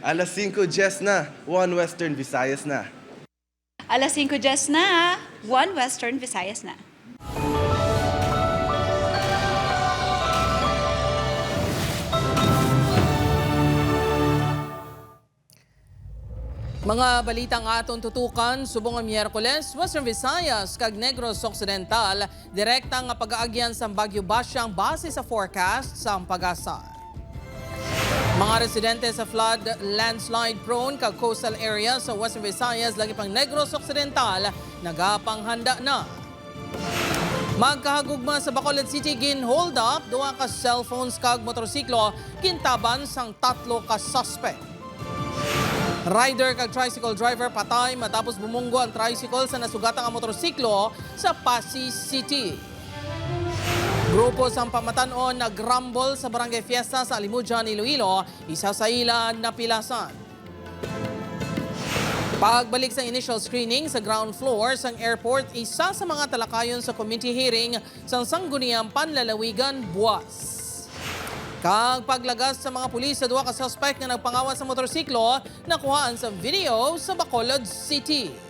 Alas 5:10 na, 1 Western Visayas na. Alas 5:10 na, 1 Western Visayas na. Mga balitang atong tutukan subong nga Miyerkules, Western Visayas kag Negros Occidental, direktang nga pag-aagyan sa Bagyo Basyang base sa forecast sa Pag-asa. Mga residente sa flood, landslide prone kag coastal area sa Western Visayas lagi pang Negros Occidental nagapanghanda na. Magkahagugma sa Bacolod City gin hold up duha ka cellphones kag motorsiklo kintaban sang 3 ka suspect. Rider kag tricycle driver patay matapos bumunggo ang tricycle sa nasugatan nga motorsiklo sa Pasig City. Grupo sa pamatanon nagrumble sa Barangay Fiesta sa Alimujan, Iloilo, isa sa ila napilasan. Pagbalik sa initial screening sa ground floor sang airport, isa sa mga talakayon sa committee hearing sang Sangguniang Panlalawigan buwas. Kag paglagas sa mga pulis sa duha ka suspect nga nagpangawat sa motorsiklo, nakuhaan sa video sa Bacolod City.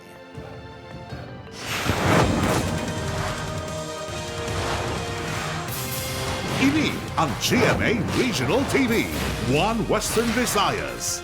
Ini ang GMA Regional TV, 1 Western Visayas.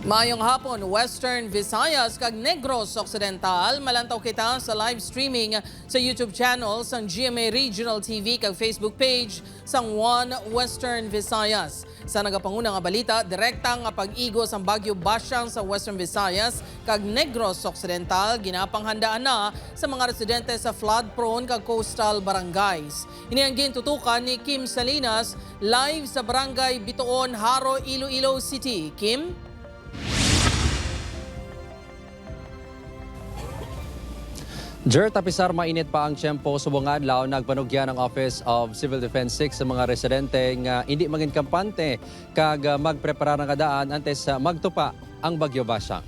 Mayong hapon, Western Visayas kag Negros Occidental. Malantaw kita sa live streaming sa YouTube channel sang GMA Regional TV kag Facebook page sang 1 Western Visayas. Sa nagapanguna nga balita, direkta nga pag-igos ang Bagyo Basyang sa Western Visayas kag Negros Occidental ginapanghandaan na sa mga residente sa flood-prone kag coastal barangays. Ini ang gintutukan ni Kim Salinas live sa Barangay Bitoon, Haro, Iloilo City. Kim? Jer, tapisar mainit pa ang tiyempo subong adlaw nagpanugyan ang Office of Civil Defense 6 sa mga residente nga hindi maging kampante kag magprepara ng kadaan antes magtupa ang Bagyo Basyang.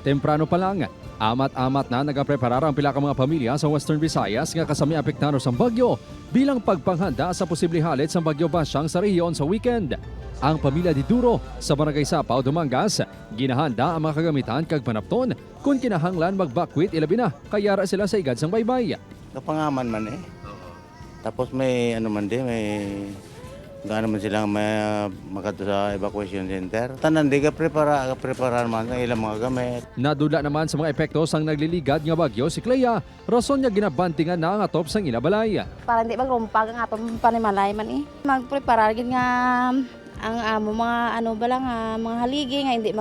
Temprano pa lang, amat-amat na nagapreparar ang pila ka mga pamilya sa Western Visayas nga kasami apektado sa bagyo bilang pagpanghanda sa posible halit sa Bagyo Basyang sa rehiyon sa weekend. Ang pamilya di Duro sa Barangay Sapaw, Dumangas, ginahanda ang mga kagamitan kag panapton kung kinahanglan mag-bakwit ilabi na kayara sila sa igad sang baybay. Kapangaman man eh. Tapos may ano man din, may gaano man silang may makato sa evacuation center. Tanan di ka prepara man ang ilang mga gamit. Nadula naman sa mga epekto sang nagliligad nga bagyo si Clea, rason niya ginabantingan na ang atop sang ilabalay. Para hindi magrumpag ang atong panimalay man eh. Magprepara gid nga ang mga ano ba lang mga haligi nga hindi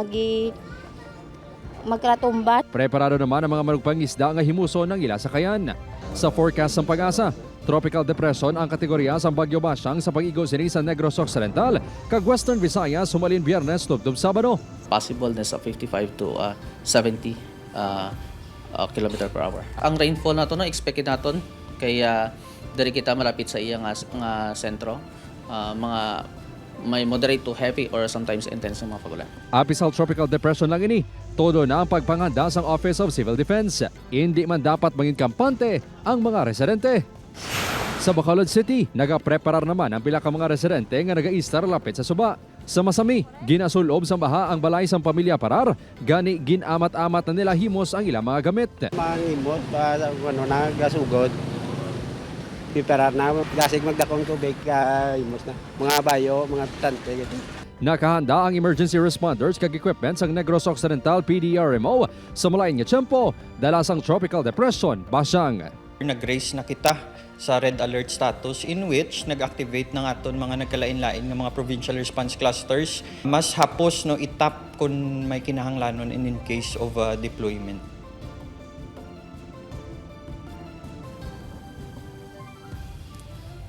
magkatumbat. Preparado naman ang mga marugpang isda nga himuso ng ila sa kayan. Sa forecast ng Pag-asa, tropical depression ang kategorya sa Bagyo Basyang sa pag-igos ini sa Negros Occidental kag Western Visayas sumalin Biyernes tubtob Sabado. Possibleness of 55 to 70 km per hour. Ang rainfall nato no expected naton kaya diri kita malapit sa iya nga sentro, mga may moderate to heavy or sometimes intense mga pagulan. Apisal tropical depression lang ini. Todo na ang pagpanghanda sa Office of Civil Defense. Hindi man dapat maging kampante ang mga residente. Sa Bacolod City, nagapreparar naman ang pila ka mga residente nga naga-istar lapit sa suba. Sa Masami, ginasulob sa baha ang balay sang pamilya Parar, gani ginamat-amat na nila himos ang ilang mga gamit. Mangimot pa nagasugod. Piparar na gasig magdakong tubig imos na. Mga bayo, mga tante gitu. Nakahanda ang emergency responders kag equipment sang Negros Occidental PDRMO sa malain nga tiyempo dala sang tropical depression Basyang. Nag-raise na kita sa red alert status in which nag-activate na aton mga nagkalain-lain ng mga provincial response clusters. Mas hapos no itap kung may kinahanglanon in case of deployment.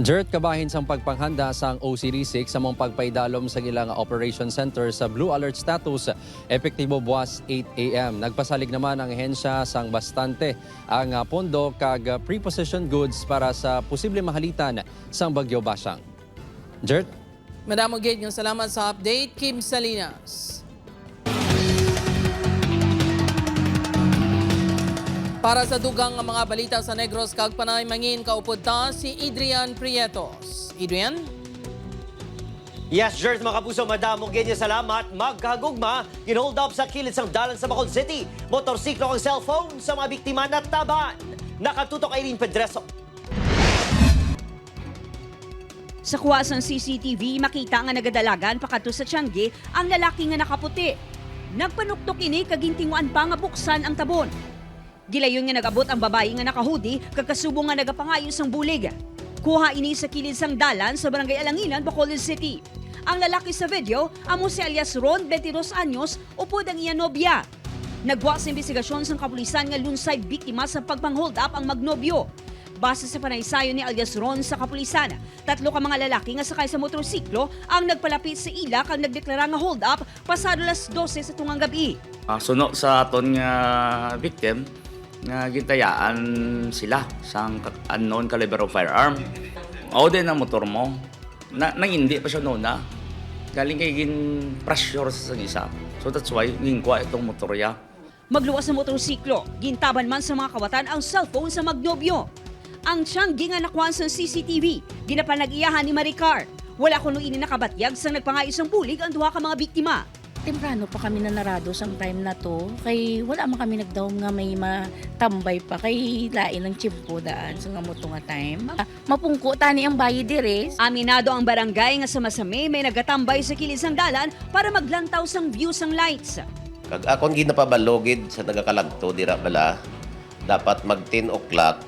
Jert kabahin sang pagpanghanda sang OCD6 sa mong pagpaidalom sa ilang operation center sa blue alert status epektibo buwas 8 a.m. Nagpasalig naman ang ahensya sang bastante ang pondo kag prepositioned goods para sa posible mahalitan sang Bagyo Basyang. Jert? Madamo gate yung salamat sa update, Kim Salinas. Para sa dugang nga mga balita sa Negros kag Panay mangin kaupod ta si Adrian Prietos. Adrian? Yes, Jert, mga kapuso, madamong ganyan salamat. Magkagugma, ginhold up sa kilid sang dalan sa Bacolod City. Motorsiklo ang cellphone sa mga biktima na taban. Nakatutok Irene Pedreso. Sa kuwasang CCTV, makita nga nagadalagan pakato sa Tiangge ang lalaki nga nakaputi. Nagpanuktok ini kagintinguan pa nga buksan ang tabon. Gilayon nga nagabot ang babae nga nakahudi kagkasubo nga nagapangayos ang bulig. Kuha ini sa kilid sang dalan sa Barangay Alanginan, Bacolod City. Ang lalaki sa video, amo si alias Ron, 22 anyos, upod ang iya nobya. Nagwa sa investigasyon sang kapulisan nga lunsay biktima sa pagpang-hold up ang magnobyo. Base sa panaysayo ni alias Ron sa kapulisan, 3 ka mga lalaki nga sakay sa motorsiklo ang nagpalapit sa ila kang nagdeklara nga hold up pasado las 12 sa tungang gabi. Suno sa aton nga victim nga gintayaan sila sang unknown caliber of firearm. O din ang motor mo. Nang hindi pa siya noon na. Galing kay gin pressure sa isa. So that's why gingkwa itong motorya. Magluwas sa motorsiklo, gintaban man sa mga kawatan ang cellphone sa magnobyo. Ang Tiangge nga nakuha sa CCTV, ginapanag-iyahan ni Maricar. Wala kuno ini nakabatyag sa nagpangayos ang bulig ang 2 ka mga biktima. Temprano pa kami nanarado sa time na to. Kay wala man kami nagdawom nga may matambay pa. Kay lain ng chimpo daan sa nga moto nga time. Mapungko tani ang bayi dire. Aminado ang barangay nga sa Masame may nagatambay sa kilid sang dalan para maglantaw sang view sang lights. Kag akong ginapabalogid sa nagakalagto dira bala, dapat mag 10 o'clock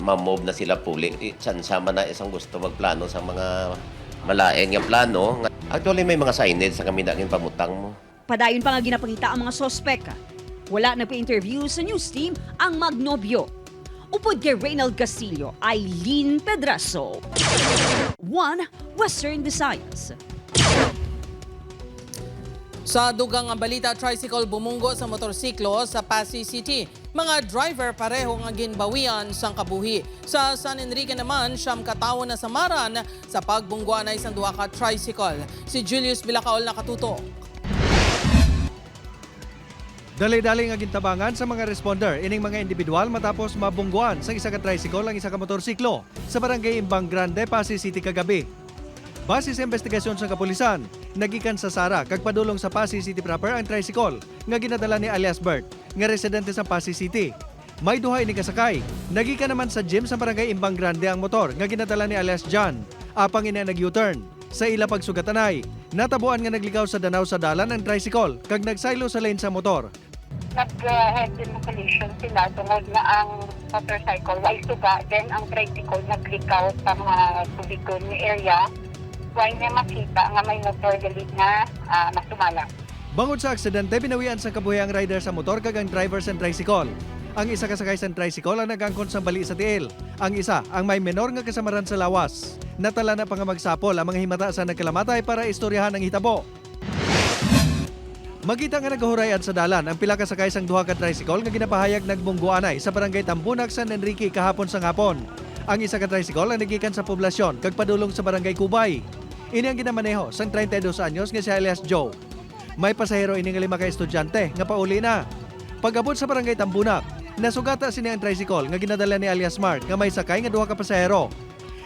ma-move na sila puli. Sama na isang gusto magplano sa mga malaeng nga plano. Actually may mga signage sa kami naging pamutang mo. Padayon pa nga ginapangita ang mga sospek. Wala nagpa-interview sa news team ang magnobyo. Upod kay Reynald Castillo, Eileen Pedraso. 1 Western Visayas. Sa dugang ang balita, tricycle bumunggo sa motorsiklo sa Pasay City. Mga driver pareho nga ginbawian sang kabuhi. Sa San Enrique naman, siyam katawo na samaran sa pagbungguan na isang 2 ka tricycle. Si Julius Bilacaol nakatutok. Dali-dali nga gintabangan sa mga responder ining mga individual matapos mabungguan sa isa ka tricycle ang isa ka motorsiklo sa barangay Imbang Grande, Pasay City kagabi. Base sa investigasyon sa kapulisan, nagikan sa Sara kag padulong sa Pasay City proper ang tricycle nga ginadala ni alias Bert nga residente sa Pasay City. May 2 ini kasakay. Nagikan naman sa gym sa barangay Imbang Grande ang motor nga ginadala ni alias John. Apang ina nag-U-turn. Sa ila pagsugatanay, natabuan nga naglikaw sa danaw sa dalan ang tricycle kag nagsaylo sa lane sa motor. Nag-head in collision sila tungod na ang motorcycle ay suga, then ang tricycle naglikaw sa mga tubigon area. Why na makita nga may motor galit na masumala. Bangod sa aksidente, binawian sa kabuhi ang rider sa motor kag ang driver sa tricycle. Ang isa kasakay sa tricycle ang nagangkon sa bali sa tiil. Ang isa ang may menor nga kasamaran sa lawas. Natala na pa nga magsapol ang mga himata sa nagkalamatay para istoryahan ang hitabo. Magita nga nagahurayan sa dalan ang pila kasakay sang 2 ka tricycle nga ginapahayag nagbungguanay sa barangay Tambunak, San Enrique kahapon sang hapon. Ang isa ka tricycle ang nagikan sa poblasyon kag padulong sa barangay Kubay. Ini ang ginamaneho sang 32 anyos nga si alias Joe. May pasahero ini nga 5 ka estudyante nga pauli na. Pag-abot sa barangay Tambunak, nasugata sini ang tricycle nga ginadala ni alias Mark nga may sakay nga 2 ka pasahero.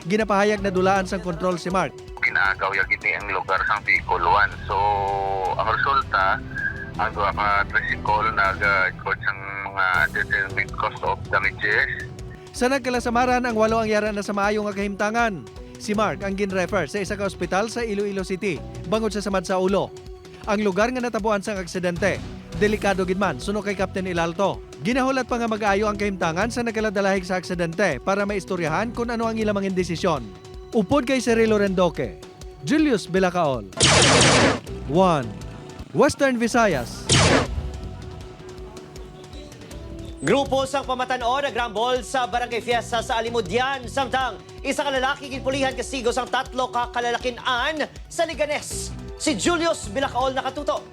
Ginapahayag na dulaan sang kontrol si Mark. Kinagaw yagiti ang lugar sang Bicol 1. So ang resulta, ang 2 ka tricycle nag-cause sang mga determined cause of damages. Sa nagkalasamaran, ang 8 ang yara na sa maayo nga kahimtangan. Si Mark ang gin-refer sa isa ka ospital sa Iloilo City, bangod sa samad sa ulo. Ang lugar nga natabuan sang aksidente, delikado gid man suno kay Captain Ilalto. Ginahulat pa nga mag-ayo ang kahimtangan sa nagkaladalahig sa aksidente para maistoryahan kung ano ang ilamangin desisyon. Upod kay Cirilo Rendoque, Julius Bilacaol. 1 Western Visayas. Grupo sang pamatan-o nagrambol sa barangay fiesta sa Alimudyan. Samtang isa ka lalaki ginpulihan kastigo sang 3 ka kalalakinan sa Liganes. Si Julius Bilacaol nakatutok.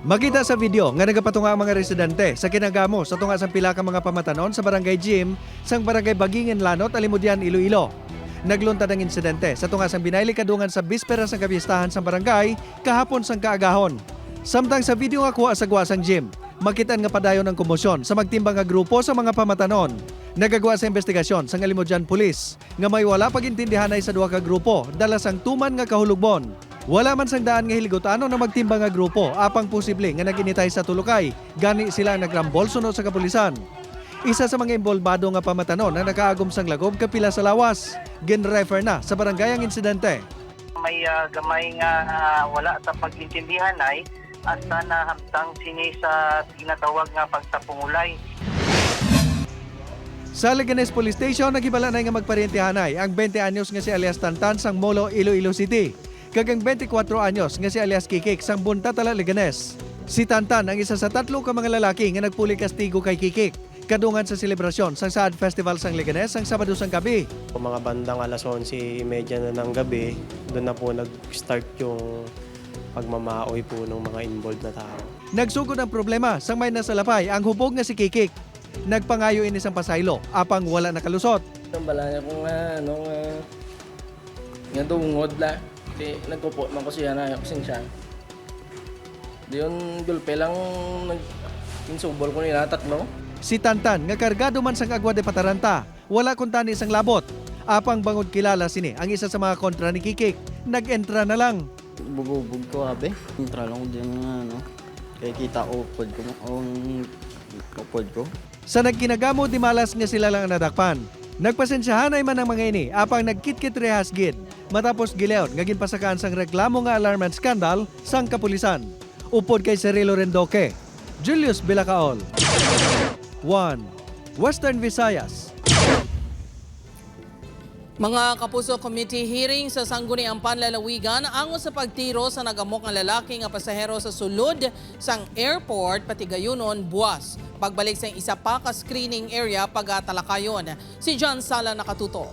Makita sa video nga nagapatunga ang mga residente sa kinagamo sa tunga sang pila ka mga pamatanon sa barangay Gym sang barangay Bagingen Lanot, Alimudyan, Iloilo. Nagluntad ang insidente sa tunga sang binayli kadungan sa bispera sang kapistahan sa barangay kahapon sang kaagahon. Samtang sa video nga kuha sa Guasang Gym, makitaan nga padayon ng komosyon sa magtimbang nga grupo sa mga pamatanon. Nagagawa sa investigasyon sa Alimodyan Police nga may wala pagintindihan ay sa duha ka grupo dala sang tuman nga kahulugbon. Wala man sang daan nga hiligotano na magtimbang nga grupo apang posible nga naginitay sa tulukay gani sila ang nagrambol sunod sa kapulisan. Isa sa mga imbolbado nga pamatanon na nakaagom sang lagob kapila sa lawas. Gin-refer na sa barangay ang insidente. May gamay nga wala sa pag-intindihan ay asa na hamtang sini sa tinatawag nga pagtapungulay. Sa Leganes Police Station, nagibala na nga magparentihanay ang 20 anyos nga si alias Tantan sang Molo, Iloilo City. Kagang 24 anyos nga si alias Kikik sang Bunta, Tala, Leganes. Si Tantan ang isa sa 3 ka mga lalaki nga nagpuli kastigo kay Kikik. Kadungan sa selebrasyon sang Saad Festival sang Leganes sang Sabado sang gabi. Mga bandang alas 11:30 na ng gabi, doon na po nag-start yung pagmamaoy po ng mga involved na tao. Nagsugod ang problema sang may nasalapay ang hubog nga si Kikik. Nagpangayo ini sang pasaylo apang wala nakalusot. Bala niya kung nga dungod la. Kasi nagkupo man ko siya na yung siya. Diyon gulpe lang insubol ko nila 3. Si Tantan nga kargado man sang Agua de Pataranta, wala kuntani sang labot. Apang bangod kilala sini ang isa sa mga kontra ni Kikik. Nag-entra na lang. Bubog ko abe. Entra lang ko diyan nga kaya kita ko pod ko. Sa nagkinagamo di malas nga sila lang nadakpan. Nagpasensyahan ay man ang mga ini apang nagkitkit rehas gid matapos gileon nga ginpasakaan sang reklamo nga alarm and scandal sang kapulisan. Upod kay Cirilo Rendoque, Julius Bilacaol. 1 Western Visayas. Mga kapuso, committee hearing sa Sangguniang Panlalawigan ango sa pagtiro sa nagamok nga lalaki nga pasahero sa sulod sang airport pati gayunon buwas. Pagbalik sa isa pa ka screening area pagatalakayon. Si John Sala nakatutok.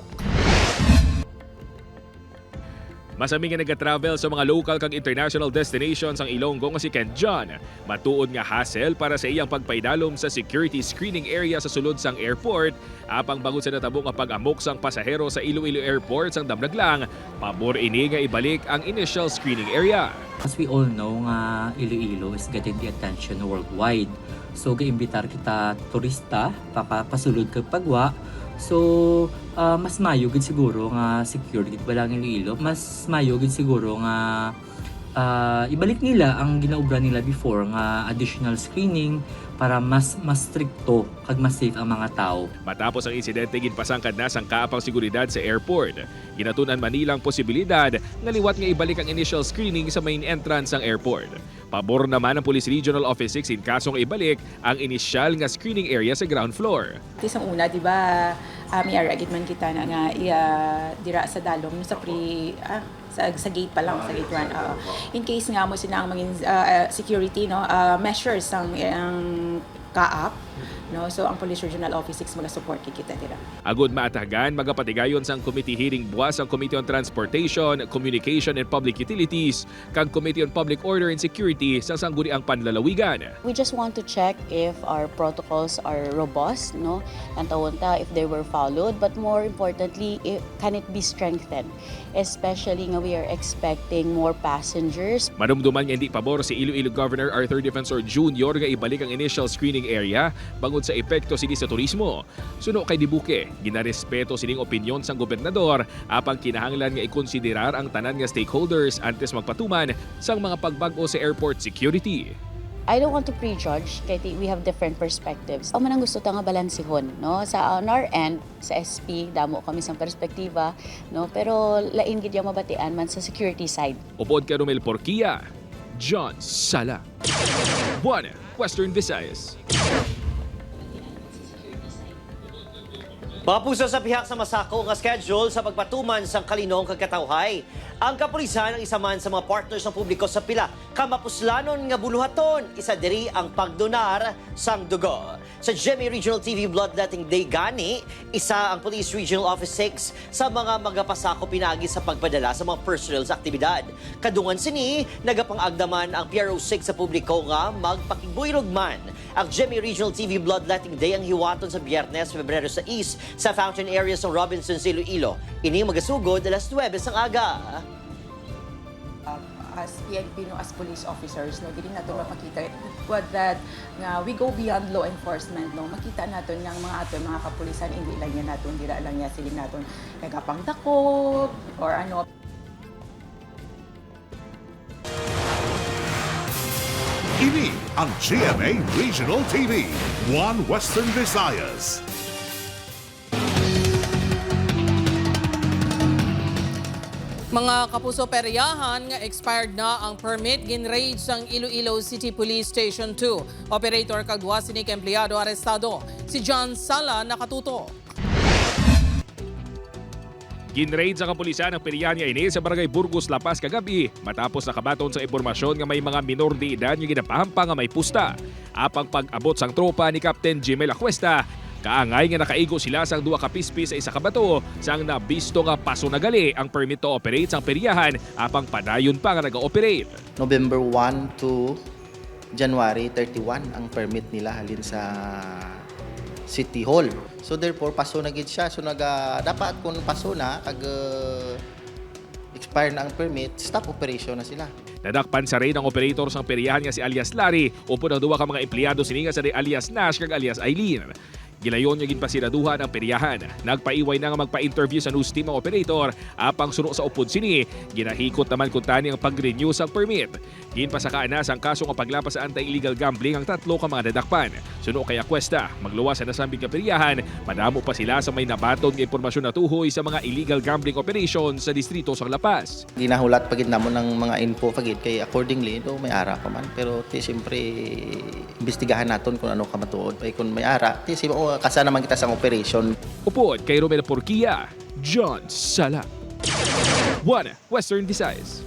Masami nga nag-travel sa mga local kag international destinations ang Ilonggo nga si Kent John. Matuod nga hassle para sa iyang pagpaidalom sa security screening area sa sulod sang airport. Apang bangod sa natabo nga pag-amok sang pasahero sa Iloilo Airport sang damnaglang, pabor ini nga ibalik ang initial screening area. As we all know nga Iloilo is getting the attention worldwide. So gaimbitar kita turista pasulod kag pagwa. So mas mayo gid siguro nga security ba lang Iloilo, mas mayo gid siguro nga ibalik nila ang ginaubra nila before nga additional screening para mas stricto kag mas safe ang mga tao. Matapos ang insidente ginpasangkad na sang kaapang seguridad sa airport. Ginatunan Manila ang posibilidad nga liwat nga ibalik ang initial screening sa main entrance ng airport. Pabor naman ang Police Regional Office 6 in kasong ibalik ang initial nga screening area sa ground floor. Isang una, di ba, may aragit man kita na nga dira sa dalom sa sa gate pa lang, sa gate 1. In case nga mo sila ang maging security measures ang kaap, no? So ang Police Regional Office 6 mag-support kita dira. Agud maatagan magapatigayon sang committee hearing buwas ang Committee on Transportation, Communication and Public Utilities kag Committee on Public Order and Security sa Sangguniang Panlalawigan. We just want to check if our protocols are robust, no? And if they were followed, but more importantly, can it be strengthened? Especially nga we are expecting more passengers. Manumduman nga hindi pabor si Iloilo Governor Arthur Defensor Jr. nga ibalik ang initial screening area bangod sa epekto sini sa turismo. Suno kay Dibuque, ginarespeto sining opinyon sang gobernador apang kinahanglan nga ikonsiderar ang tanan nga stakeholders antes magpatuman sang mga pagbag-o sa airport security. I don't want to prejudge kaya we have different perspectives. Ang manang gusto ta nga balansihon, no? Sa on our end, sa SP, damo kami sa perspektiva, no? Pero lain gid yung mabatian man sa security side. Upod ka Romel Porquia, John Sala. 1 Western Visayas. Mga puso sa pihak sa masako nga schedule sa pagpatuman sang kalinong kagkatawhay. Ang kapulisan ang isa man sa mga partners ng publiko sa pila kamapuslanon nga buluhaton, isa diri ang pagdonar sang dugo. Sa GMA Regional TV Bloodletting Day gani, isa ang Police Regional Office 6 sa mga magapasako pinagi sa pagpadala sa mga personnel sa aktibidad. Kadungan sini, nagapang-agdaman ang PRO 6 sa publiko nga magpakibuyrog man. Ang GMA Regional TV Bloodletting Day ang hiwaton sa Biyernes, Febrero 6 sa fountain areas ng Robinson, Iloilo. Ini magasugod alas 9 sang aga. as PNP, no, as police officers, no, dili nato mapakita what that nga we go beyond law enforcement, no, makita naton nga mga aton mga kapulisan hindi lang yan naton dira lang ya siling naton nagapangdakop or ano. Ini ang GMA Regional TV, One Western Visayas. Mga kapuso, peryahan nga expired na ang permit ginraid sang Iloilo City Police Station 2. Operator kag duwa sining empleyado arestado. Si John Sala nakatuto. Ginraid sa kapulisan ang peryahan nga ini sa Barangay Burgos, La Paz kagabi matapos nakabaton sa impormasyon nga may mga minor de edad nga ginapahampa nga may pusta. Apang pag-abot sang tropa ni Captain Jimmy Lacuesta, kaangay nga nakaigo sila sang duwa ka pispi sa isa ka bato sang nabisto nga paso na gali ang permit to operate sang peryahan apang padayon pa nga naga-operate. November 1 to January 31 ang permit nila halin sa City Hall. So therefore paso na gid siya. So dapat kung paso na kag expire na ang permit, stop operation na sila. Nadakpan sa raid ang operator sang peryahan nga si alias Larry upod ang duwa ka mga empleyado sini nga sa alias Nash kag alias Eileen. Gilayon niya ginpasiraduhan ang peryahan. Nagpaiway na nga magpa-interview sa news team ang operator. Apang suno sa upod sini, ginahikot naman kung tani ang pag-renew sa permit. Ginpasakaan na sang kaso nga paglapas sa anti-illegal gambling ang tatlo ka mga nadakpan. Suno kay Cuesta, magluwas sa nasambing ka peryahan, madamo pa sila sa may nabaton nga impormasyon na tuhoy sa mga illegal gambling operations sa distrito sa La Paz. Ginahulat pagid namo ng mga info pagid kay accordingly do may ara pa man, pero siyempre imbestigahan naton kung ano ka matuod. Kay kung may ara, kasa naman kita sa operation. Upod kay Romel Porquia, John Sala. One Western Visayas.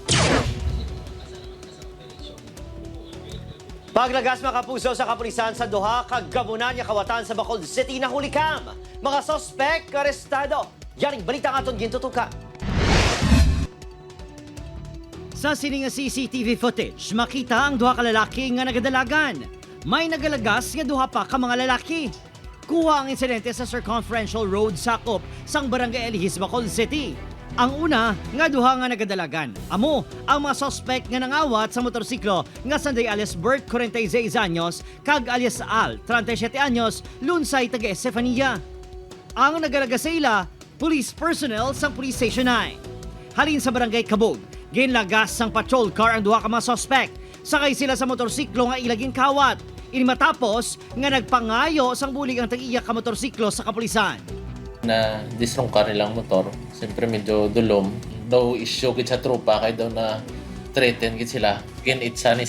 Paglagas mga kapuso sa kapulisan sa Doha, kagamunan niya kawatan sa Bacolod City na hulikam. Mga sospek, arestado. Yaring balita nga aton gintutuka. Sa sining CCTV footage, makita ang duha ka lalaki nga nagadalagan. May nagalagas nga duha pa ka mga lalaki. Kuha ang insidente sa Circumferential Road sakop sang Barangay Elihis, Bacolod City. Ang una nga duha nga nagadalagan. Amo ang mga suspect nga nangawat sa motorsiklo nga sanday alias Bert 46 anyos kag alias Al 37 anyos lunsay taga Estefania. Ang nagalagas sa ila, police personnel sang Police Station 9. Halin sa Barangay Kabog, ginlagas sang patrol car ang duha ka mga suspect. Sakay sila sa motorsiklo nga ilaging kawat. Ini matapos nga nagpangayo sang bulig ang tag-iya ka motorsiklo sa kapulisan. Na disrungkar nilang motor, siyempre medyo dulom. Daw issue gid sa tropa kay daw na threaten gid sila. Ginitsa ni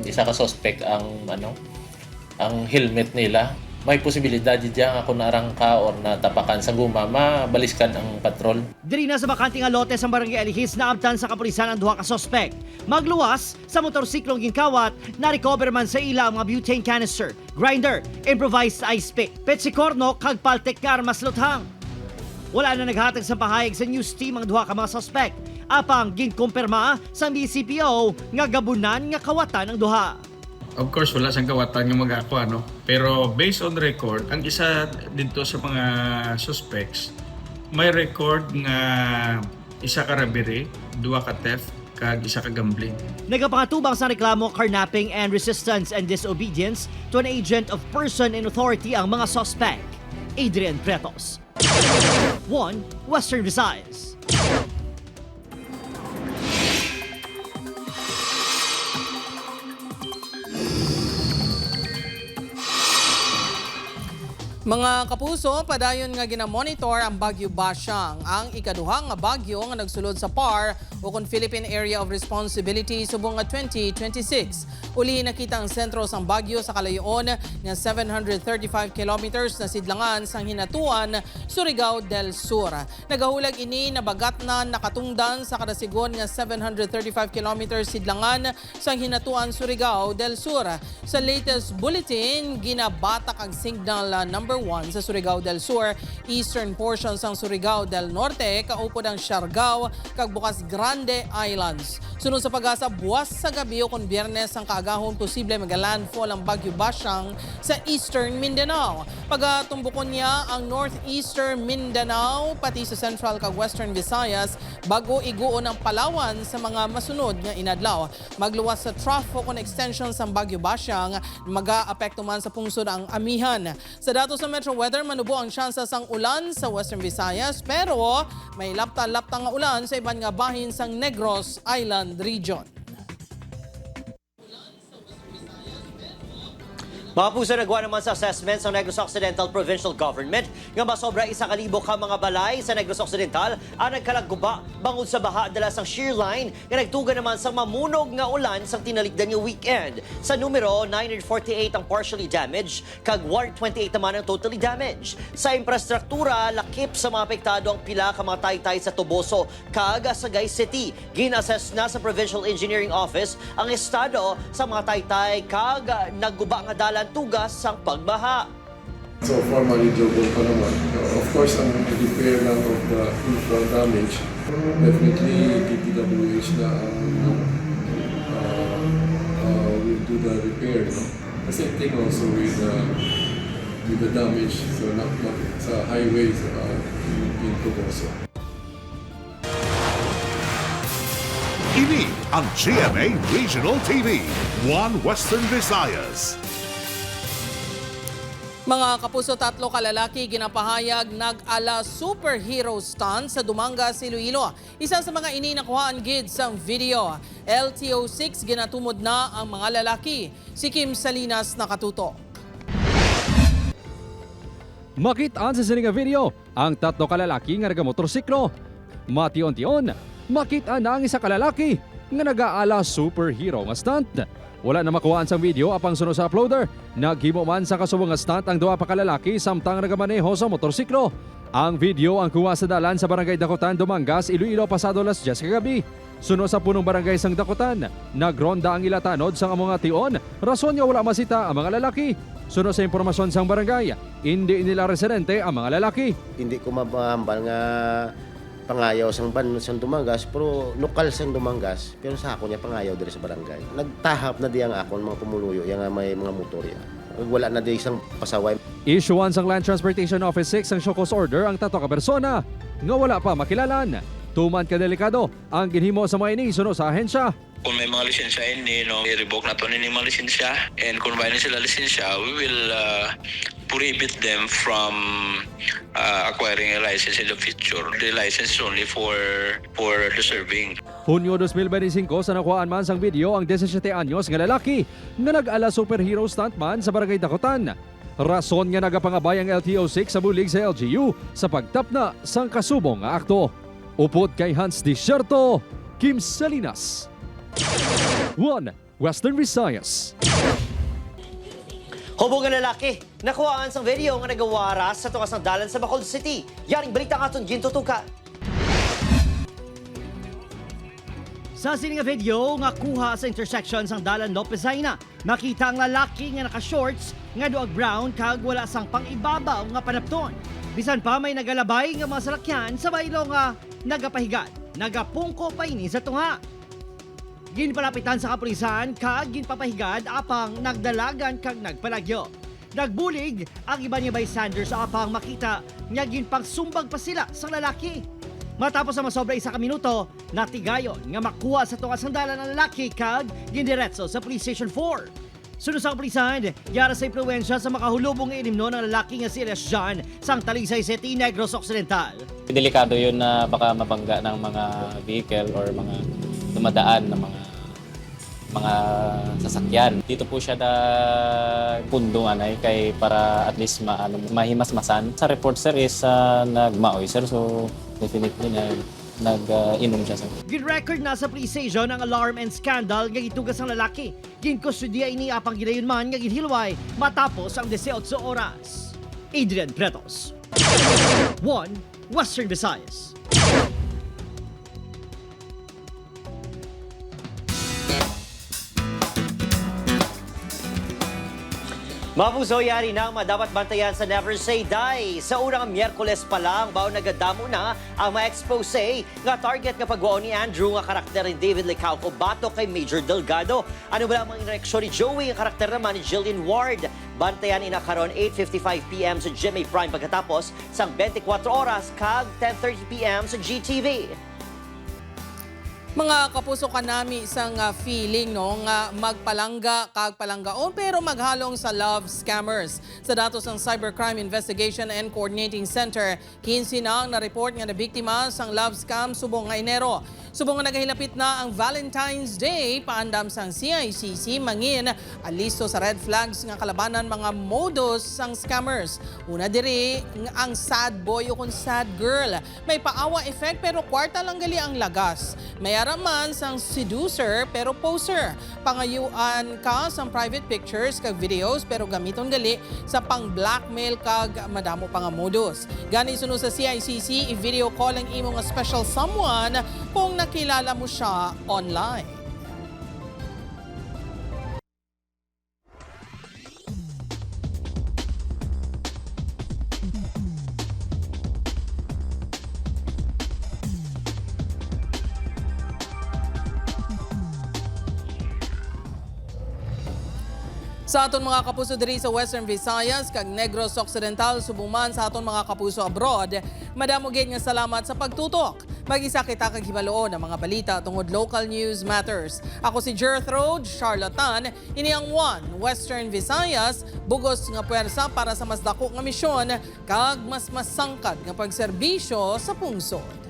isa ka suspect ang helmet nila. May posibilidad diyan ako narangka or natapakan sa guma, mabaliskan ang patrol. Diri na sa bakanting lote sa Barangay Elihis naabtan sa kapulisan ang duha ka suspect. Magluwas sa motorsiklong ginkawat, na-recover man sa ila ang mga butane canister, grinder, improvised ice pick, petsikorno kag paltek nga armas luthang. Wala na naghatag sa pahayag sa news team ang duha ka mga suspect. Apang ginkumpirma sa BCPO nga gabunan nga kawatan ang duha. Of course, wala siyang kawatan nga mag-ako, ano? Pero based on record, ang isa dito sa mga suspects, may record nga isa ka robbery, dua ka theft, kag isa ka gambling. Nagapangatubang sa reklamo, carnapping and resistance and disobedience to an agent of person in authority ang mga suspect. Adrian Pretos. One Western Visayas. Mga kapuso, padayon nga ginamonitor ang Bagyo Basyang, ang ikaduhang nga bagyo nga nagsulod sa PAR o kung Philippine Area of Responsibility subong nga 2026. Uli nakita ang sentro sang bagyo sa kalayoon nga 735 kilometers na sidlangan sang hinatuan Surigao del Sur. Nagahulag ini na bagat na nakatungdan sa kadasigon nga 735 kilometers sidlangan sang hinatuan Surigao del Sur. Sa latest bulletin, ginabatak ang signal number 1 sa Surigao del Sur, eastern portion sang Surigao del Norte, kaupod ang Siargao, kag Bukas Grande Islands. Sunod sa pag-asa, buwas sa gabi o kon Biyernes ang kaagahon posible mag-landfall ang Bagyo Basyang sa eastern Mindanao. Pagatumbukon niya ang northeastern Mindanao pati sa central kag western Visayas bago iguon ang Palawan sa mga masunod nga inadlaw. Magluwas sa trough kon extension sa Bagyo Basyang, maga-apekto man sa pungsod ang amihan. Sa datos sa Metro Weather, manubo ang tsansa sang ulan sa western Visayas pero may lapta-lapta nga ulan sa iban nga bahin sang Negros Island Region. Mga puso, nagawa naman sa assessment sa Negros Occidental Provincial Government nga masobra 1,000 ka mga balay sa Negros Occidental ang nagkalagguba bangod sa baha dala sang shear line nga nagtuga naman sa mamunog nga ulan sang tinalikdan nga weekend. Sa numero, 948 ang partially damaged, kag 128 naman ang totally damaged. Sa infrastruktura, lakip sa mga apektado ang pila ka mga taytay sa Toboso kag Sagay City. Ginassess na sa Provincial Engineering Office ang estado sa mga taytay kag nagguba nga dalan tugas sang pagbaha. So formally double pa naman. Of course, ang repair lang of the infra damage, definitely DPWH na will do the repair. No? The same thing also with the damage so not sa highways in Toboso. Ini ang GMA Regional TV, One Western Visayas. Mga kapuso, 3 kalalaki ginapahayag nag-ala superhero stunt sa Dumangas, Iloilo. Isa sa mga ini nakuhaan gid sang video. LTO6 ginatumod na ang mga lalaki. Si Kim Salinas nakatuto. Makitaan sa sining video ang 3 kalalaki nga nagamotorsiklo. Mation-tion, makita na ang isa kalalaki nga nag-aala superhero nga stunt. Wala na makuhaan sang video apang sunod sa uploader. Naghimo man sa kasubong nga stunt ang 2 pa kalalaki samtang nagamaneho sa motorsiklo. Ang video ang kuha sa dalan sa Barangay Dakotan, Dumangas, Iloilo pasado alas 10 kagabi. Sunod sa punong barangay sang Dakotan, nagronda ang ilatanod sang among ation. Rason nga wala masita ang mga lalaki. Sunod sa impormasyon sang barangay, hindi nila residente ang mga lalaki. Hindi ko mabahambal nga pangayaw sang ban sang Dumangas, pero lokal sang Dumangas, pero sa ako niya pangayaw diri sa barangay. Nagtahap na diyang akon mga pumuluyo yang may mga motor ya. Wala na di isang pasaway. Issuean sang Land Transportation Office 6 ang show cause order ang 3 ka persona nga wala pa makilalan. Tuman ka delikado ang ginhimo sa mga ini sunod sa ahensya. Kung may mga lisensya hindi, i-revoke na to ni mga lisensya. And kung may sila lisensya, we will prohibit them from acquiring a license in the future. The license is only for the serving. Hunyo 2025 sa nakuhaan man sang video ang 17 anyos nga lalaki nga nag-ala superhero stuntman sa Barangay Dakotan. Rason nga nagapangabay ang LTO6 sa bulig sa LGU sa pagtapna sang kasubong nga akto. Upod kay Hans Desierto, Kim Salinas. One Western Visayas. Hubog nga lalaki, nakuhaan sang video nga nagawaras sa tukas ng dalan sa Bacolod City. Yaring balita nga itong gintutukan. Sa sining nga video nga kuha sa intersection sang dalan Lopez Haina, makita ang lalaki nga naka-shorts nga duag brown kag wala sang pang-ibabaw nga panapton. Bisan pa may nagalabay nga mga salakyan sa baylo nga nagapahigad, nagapungko pa ini sa tunga. Ginpalapitan sa kapulisan kag ginpapahigad apang nagdalagan kag nagpalagyo. Nagbulig ang iba niya bystanders apang makita nga ginpangsumbag pa sila sa lalaki. Matapos ang masobra 1 minuto, natigayon nga makuha sa tunga sandalan ang lalaki kag gindiretso sa Police Station 4. Sunod sa kapulisan, yara sa impluwensya sa makahulubong ilimno ng lalaki nga si Elias John sang Talisay City, Negros Occidental. Delikado yun na baka mabangga ng mga vehicle or mga dumadaan ng mga sasakyan. Dito po siya na pundungan ay kay para at least mahimasmasan. Sa report sir is nagmaoy sir, so definitely nag-inom siya sir. Gin-record na sa police station ang alarm and scandal nga gitugas ang lalaki. Gin-kustodiya ini apang gidayon man nga ginhilway matapos ang 18 oras. Adrian Pretos, One Western Visayas. Mapuso yari na dapat bantayan sa Never Say Die. Sa unang Miyerkules pa lang, bao nagadamo na ang ma-expose nga target nga pagwao ni Andrew nga karakter ni David Licauco bato kay Major Delgado. Ano ba ang reaksyon ni Joey nga karakter naman ni Jillian Ward? Bantayan ina karon 8:55 PM sa GMA Prime pagkatapos sang 24 oras kag 10:30 PM sa GTV. Mga kapuso kanami isang feeling no nga magpalangga kag palanggaon pero maghalong sa love scammers. Sa datos ng Cybercrime Investigation and Coordinating Center, 15 na ang na-report nga na biktima sang love scam subong nga Enero. Subong nga nagahilapit na ang Valentine's Day, paandam sang CICC mangin alisto sa red flags nga kalabanan mga modus sang scammers. Una diri ang sad boy o kung sad girl. May paawa effect pero kwarta lang gali ang lagas. May araman sang seducer pero poser. Pangayuan ka sang private pictures kag videos pero gamiton gali sa pang-blackmail kag madamo pa nga modus. Gani sunod sa CICC, i-video call ang imo nga special someone kung nakilala mo siya online. Sa aton mga kapuso diri sa Western Visayas kag Negros Occidental subuman sa aton mga kapuso abroad, madamo gid nga salamat sa pagtutok. Mag-isa kita kag hibaloon ang mga balita tungod local news matters. Ako si Gertrude Charlatan, ini ang One Western Visayas, bugos nga puwersa para sa mas dako nga misyon kag mas masangkad nga pagserbisyo sa pungsod.